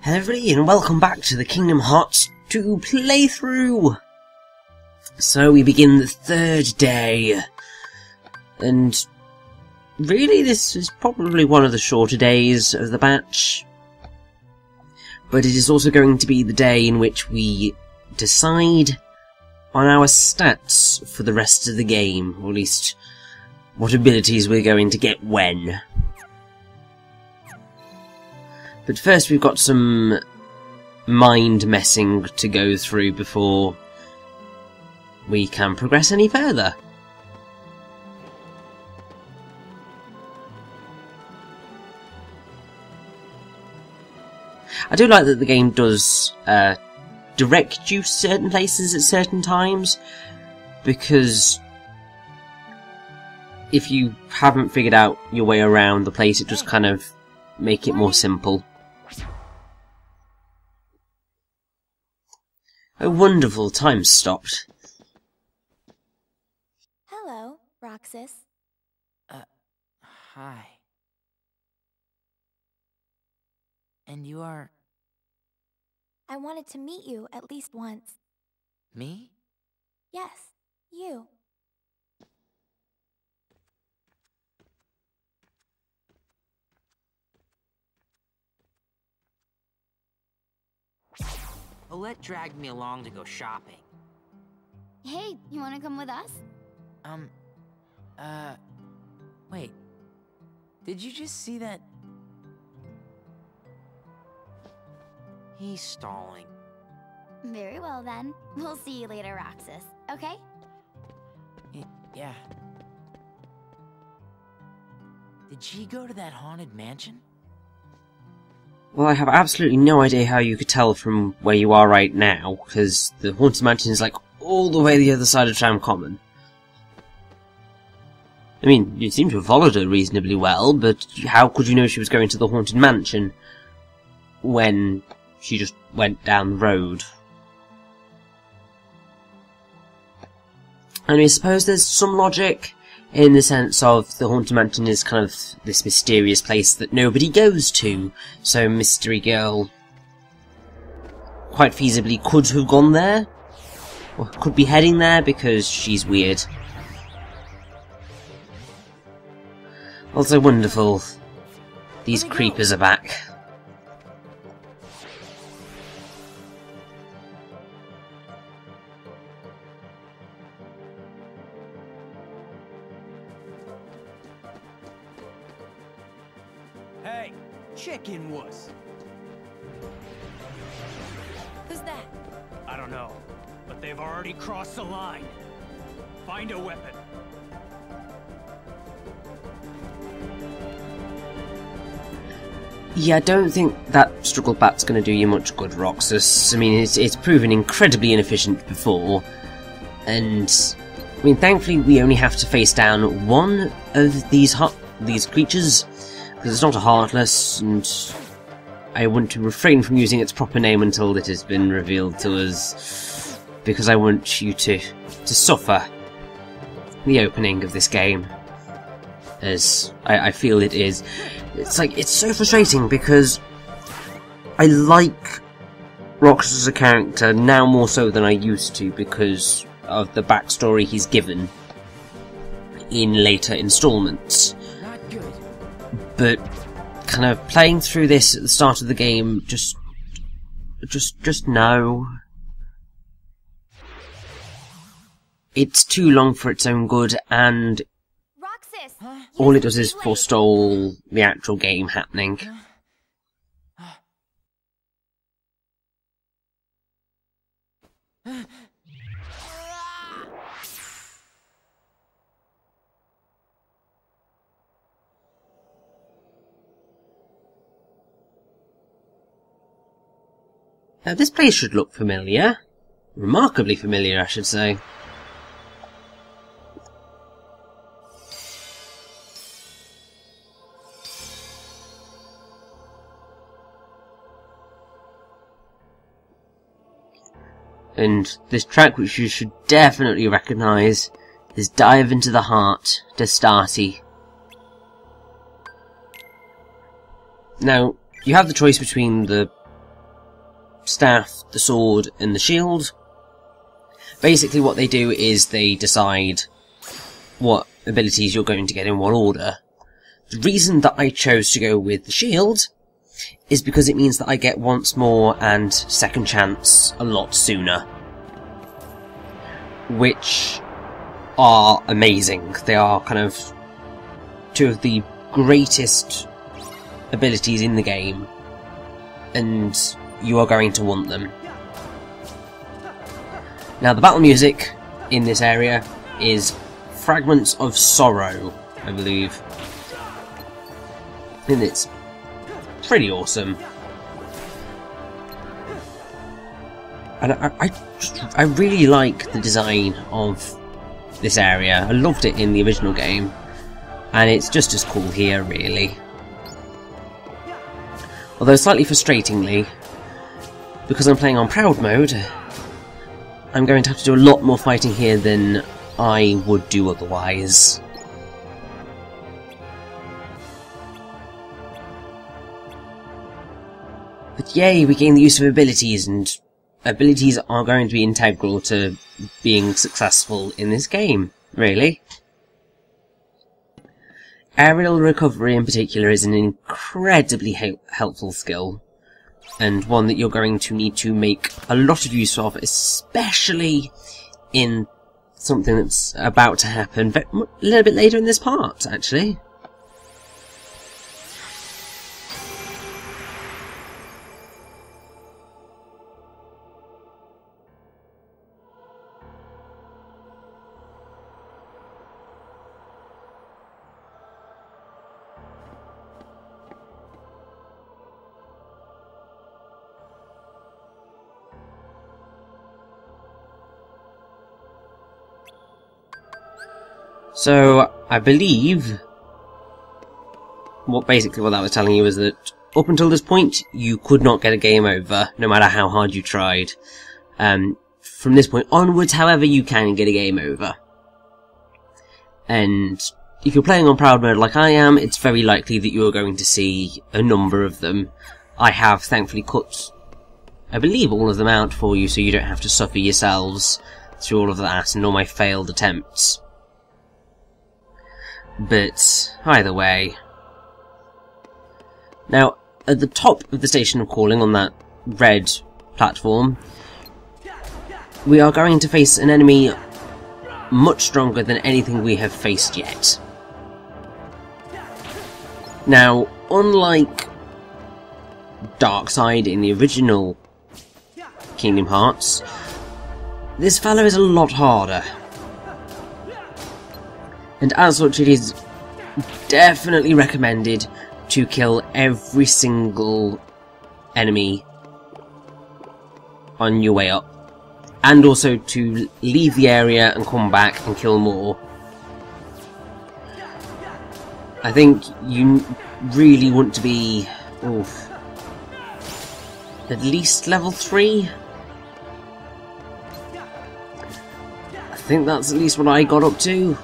Hello everybody and welcome back to the Kingdom Hearts 2 playthrough! So we begin the third day, and really this is probably one of the shorter days of the batch, but it is also going to be the day in which we decide on our stats for the rest of the game, or at least what abilities we're going to get when. But first we've got some mind messing to go through before we can progress any further. I do like that the game does direct you to certain places at certain times, because if you haven't figured out your way around the place, it just kind of make it more simple. Oh, wonderful, time stopped. Hello, Roxas. Hi. And you are... I wanted to meet you at least once. me? Yes, you. Olette dragged me along to go shopping. Hey, you want to come with us? Wait. Did you just see that? He's stalling. Very well then. We'll see you later, Roxas. Okay? Yeah. Did she go to that haunted mansion? Well, I have absolutely no idea how you could tell from where you are right now, because the Haunted Mansion is like all the way the other side of Tram Common. I mean, you seem to have followed her reasonably well, but how could you know she was going to the Haunted Mansion when she just went down the road? And I suppose there's some logic in the sense of the Haunted Mansion is kind of this mysterious place that nobody goes to, so Mystery Girl quite feasibly could have gone there, or could be heading there because she's weird. Also wonderful, these creepers are back. Hey, chicken wuss. Who's that? I don't know, but they've already crossed the line. Find a weapon. Yeah, I don't think that struggle bat's going to do you much good, Roxas. I mean, it's proven incredibly inefficient before, and I mean, thankfully we only have to face down one of these creatures, because it's not a Heartless, and I want to refrain from using its proper name until it has been revealed to us, because I want you to suffer the opening of this game, as I feel it is. It's so frustrating, because I like Roxas as a character now more so than I used to, because of the backstory he's given in later installments. Not good. But kind of playing through this at the start of the game, just no. It's too long for its own good, and Roxas! all it does is forestall the actual game happening. Now, this place should look familiar. Remarkably familiar, I should say. And this track, which you should definitely recognise, is Dive Into the Heart, Destati. Now, you have the choice between the staff, the sword, and the shield. Basically what they do is they decide what abilities you're going to get in what order. The reason that I chose to go with the shield is because it means that I get once more and second chance a lot sooner. Which are amazing. They are kind of two of the greatest abilities in the game, and you are going to want them. Now the battle music in this area is Fragments of Sorrow, I believe. And it's pretty awesome. And I really like the design of this area. I loved it in the original game, and it's just as cool here, really. Although slightly frustratingly, because I'm playing on Proud mode, I'm going to have to do a lot more fighting here than I would do otherwise. But yay, we gain the use of abilities, and abilities are going to be integral to being successful in this game, really. Aerial recovery in particular is an incredibly helpful skill, and one that you're going to need to make a lot of use of, especially in something that's about to happen a little bit later in this part, actually. So, I believe basically what that was telling you is that up until this point, you could not get a game over, no matter how hard you tried. From this point onwards, however, you can get a game over. And if you're playing on Proud mode like I am, it's very likely that you're going to see a number of them. I have thankfully cut, I believe, all of them out for you, so you don't have to suffer yourselves through all of that and all my failed attempts. But, either way. Now, at the top of the Station of Calling, on that red platform, we are going to face an enemy much stronger than anything we have faced yet. Now, unlike Darkside in the original Kingdom Hearts, this fellow is a lot harder. And as such, it is definitely recommended to kill every single enemy on your way up. And also to leave the area and come back and kill more. I think you really want to be at least level 3. I think that's at least what I got up to.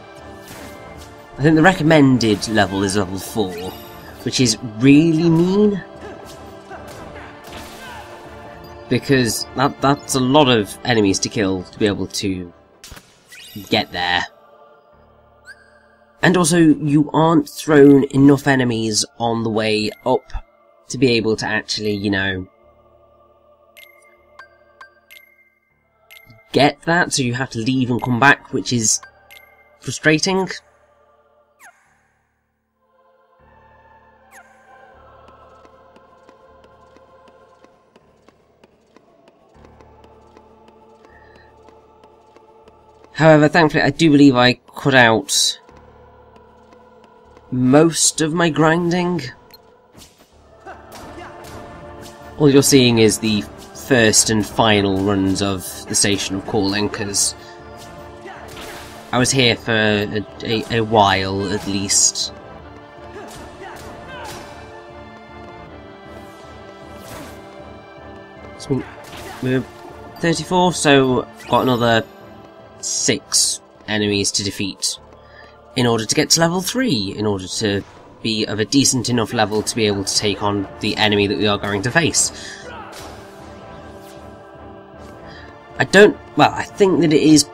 I think the recommended level is level 4, which is really mean. Because that's a lot of enemies to kill to be able to get there. And also, you aren't thrown enough enemies on the way up to be able to actually, you know, get that, so you have to leave and come back, which is frustrating. However, thankfully, I do believe I cut out most of my grinding. All you're seeing is the first and final runs of the Station of Calling, because I was here for a while, at least. So we're 34, so got another 6 enemies to defeat in order to get to level 3, in order to be of a decent enough level to be able to take on the enemy that we are going to face. I think that it is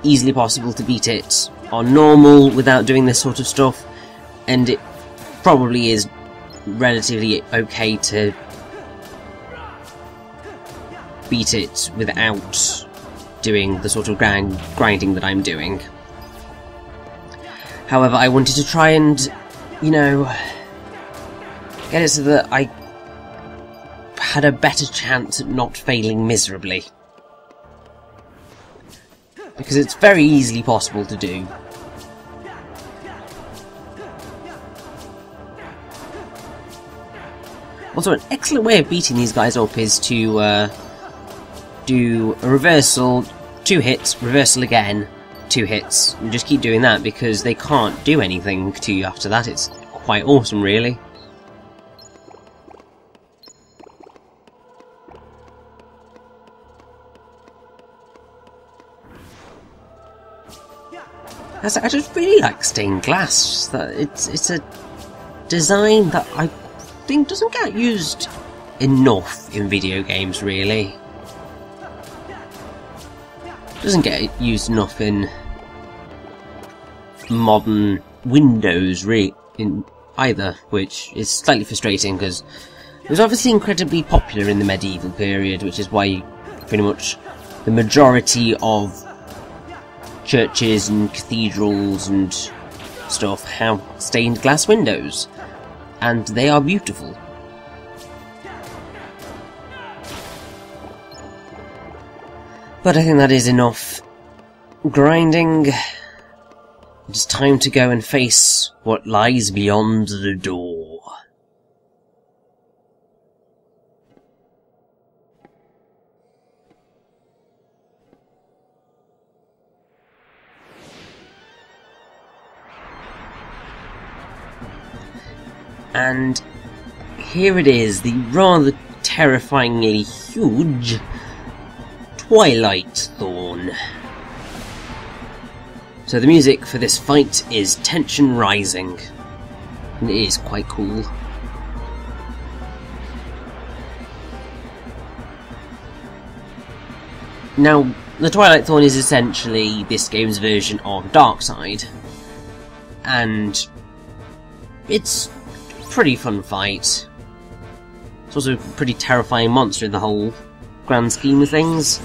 easily possible to beat it on normal without doing this sort of stuff, and it probably is relatively okay to beat it without doing the sort of grinding that I'm doing. However, I wanted to try and, you know, get it so that I had a better chance at not failing miserably. Because it's very easily possible to do. Also, an excellent way of beating these guys up is to do a reversal, 2 hits, reversal again, 2 hits, and just keep doing that because they can't do anything to you after that. It's quite awesome, really. I just really like stained glass. That it's a design that I think doesn't get used enough in video games, really. Doesn't get used enough in modern Windows, in either, which is slightly frustrating because it was obviously incredibly popular in the medieval period, which is why pretty much the majority of churches and cathedrals and stuff have stained glass windows, and they are beautiful. But I think that is enough grinding. It's time to go and face what lies beyond the door. And here it is, the rather terrifyingly huge Twilight Thorn. So the music for this fight is tension rising, and it is quite cool. Now, the Twilight Thorn is essentially this game's version of Darkside, and it's a pretty fun fight. It's also a pretty terrifying monster in the whole grand scheme of things.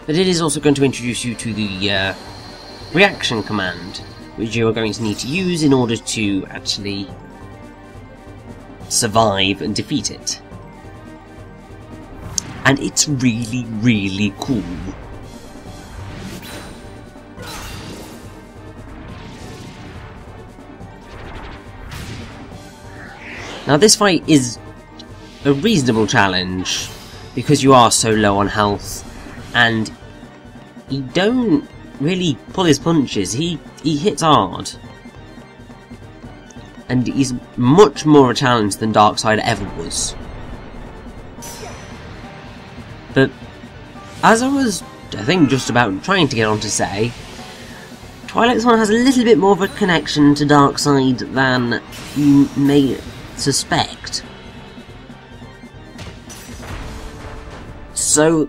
But it is also going to introduce you to the reaction command, which you are going to need to use in order to actually survive and defeat it. And it's really, really cool. Now this fight is a reasonable challenge because you are so low on health, and he don't really pull his punches. He hits hard, and he's much more a challenge than Darkside ever was. But as I was, I think, just about trying to get on to say, Twilight Thorn has a little bit more of a connection to Darkside than you may suspect. So,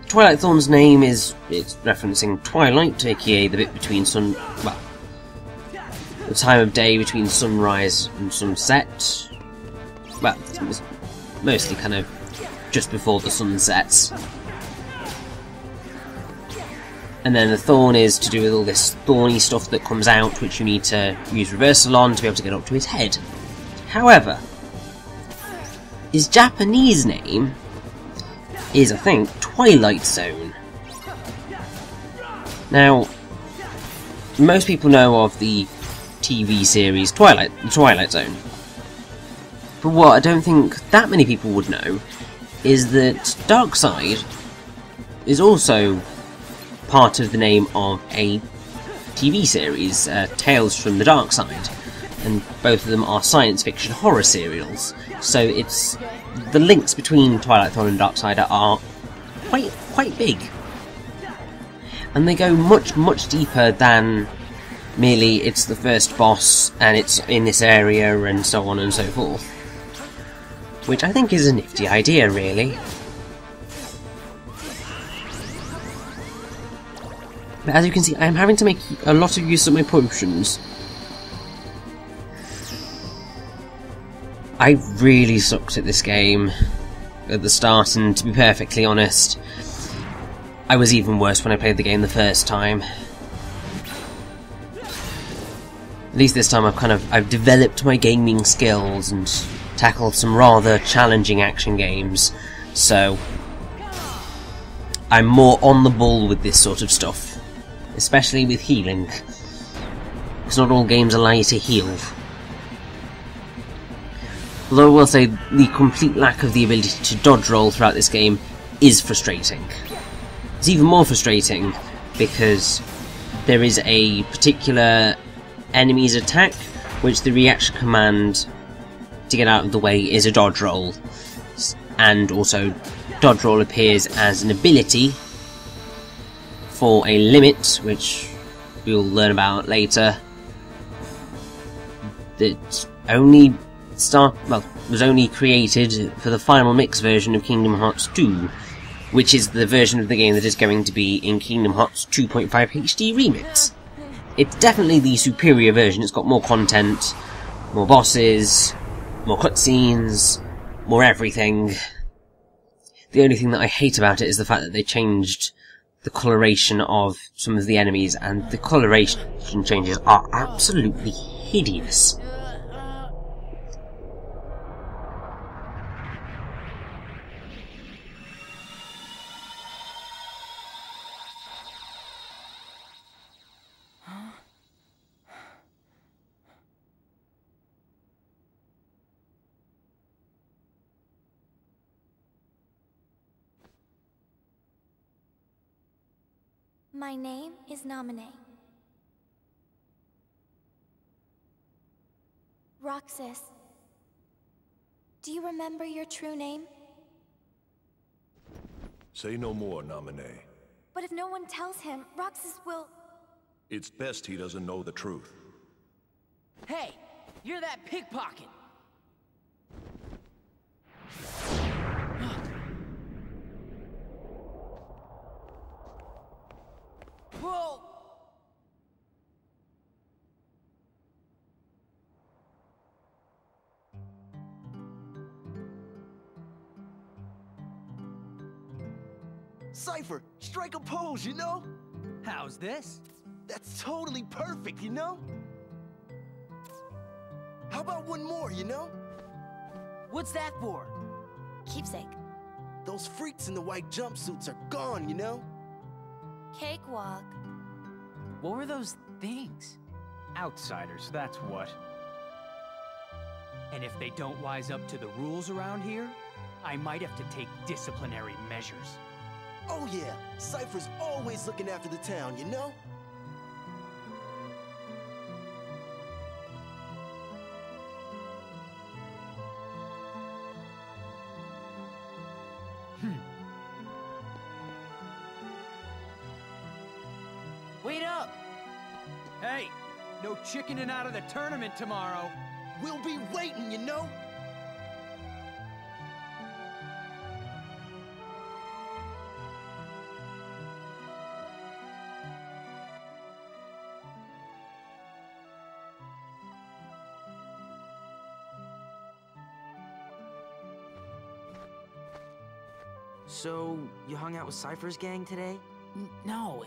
Twilight Thorn's name it's referencing Twilight, aka the bit between the time of day between sunrise and sunset. Well, it was mostly kind of just before the sun sets. And then the thorn is to do with all this thorny stuff that comes out, which you need to use reversal on to be able to get up to his head. However, his Japanese name is, I think, Twilight Zone. Now, most people know of the TV series Twilight Zone. But what I don't think that many people would know is that Darkside is also part of the name of a TV series, Tales from the Dark Side, and both of them are science fiction horror serials. So it's the links between Twilight Thorn and Darkside are quite big, and they go much deeper than merely it's the first boss and it's in this area and so on and so forth, which I think is a nifty idea, really. But as you can see, I am having to make a lot of use of my potions. I really sucked at this game at the start, and to be perfectly honest, I was even worse when I played the game the first time. At least this time I've developed my gaming skills and tackled some rather challenging action games, so I'm more on the ball with this sort of stuff, especially with healing, because not all games allow you to heal. Although I will say the complete lack of the ability to dodge roll throughout this game is frustrating. It's even more frustrating because there is a particular enemy's attack which the reaction command to get out of the way is a dodge roll, and also dodge roll appears as an ability for a limit which we'll learn about later, that only was only created for the final mix version of Kingdom Hearts 2, which is the version of the game that is going to be in Kingdom Hearts 2.5 HD Remix. It's definitely the superior version. It's got more content, more bosses, more cutscenes, more everything. The only thing that I hate about it is the fact that they changed the coloration of some of the enemies, and the coloration changes are absolutely hideous. My name is Naminé. Roxas, do you remember your true name? Say no more, Naminé. But if no one tells him, Roxas will... It's best he doesn't know the truth. Hey, you're that pickpocket. Whoa! Cypher, strike a pose, you know? How's this? That's totally perfect, you know? How about one more, you know? What's that for? Keepsake. Those freaks in the white jumpsuits are gone, you know? Cakewalk. What were those things? Outsiders, that's what. And if they don't wise up to the rules around here, I might have to take disciplinary measures. Oh yeah, Cypher's always looking after the town, you know? Wait up! Hey, no chickening out of the tournament tomorrow. We'll be waiting, you know? So, you hung out with Cypher's gang today? No,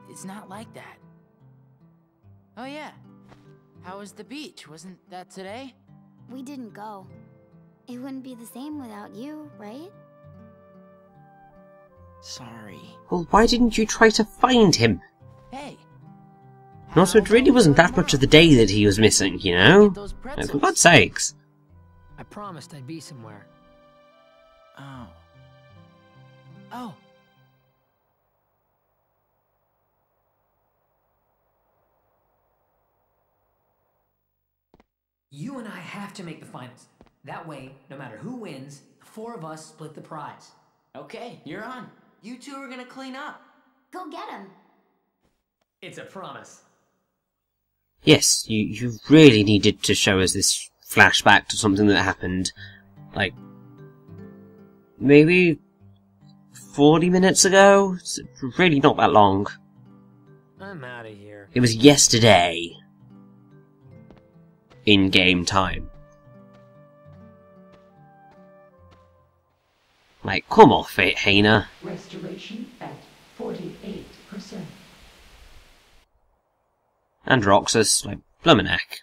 it's not like that. Oh yeah. How was the beach? Wasn't that today? We didn't go. It wouldn't be the same without you, right? Sorry. Well, why didn't you try to find him? Hey. And also, it really wasn't that much of the day that he was missing, you know? Get those Like, pretzels. for God's sakes. I promised I'd be somewhere. Oh. Oh. You and I have to make the finals. That way, no matter who wins, the four of us split the prize. Okay, you're on. You two are gonna clean up. Go get him. It's a promise. Yes, you really needed to show us this flashback to something that happened, like, maybe 40 minutes ago? It's really not that long. I'm out of here. It was yesterday. In game time. Like, come off it, Hana. Restoration at 48%. And Roxas, like, Blumminack.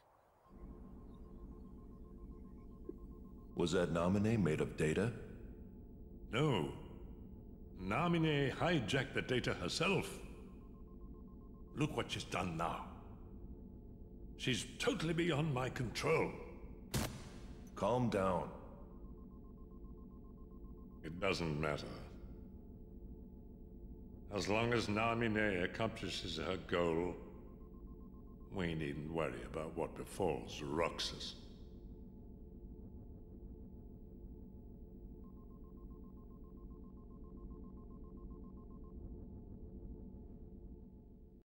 Was that Namine made of data? No. Namine hijacked the data herself. Look what she's done now. She's totally beyond my control. Calm down. It doesn't matter. As long as Namine accomplishes her goal, we needn't worry about what befalls Roxas.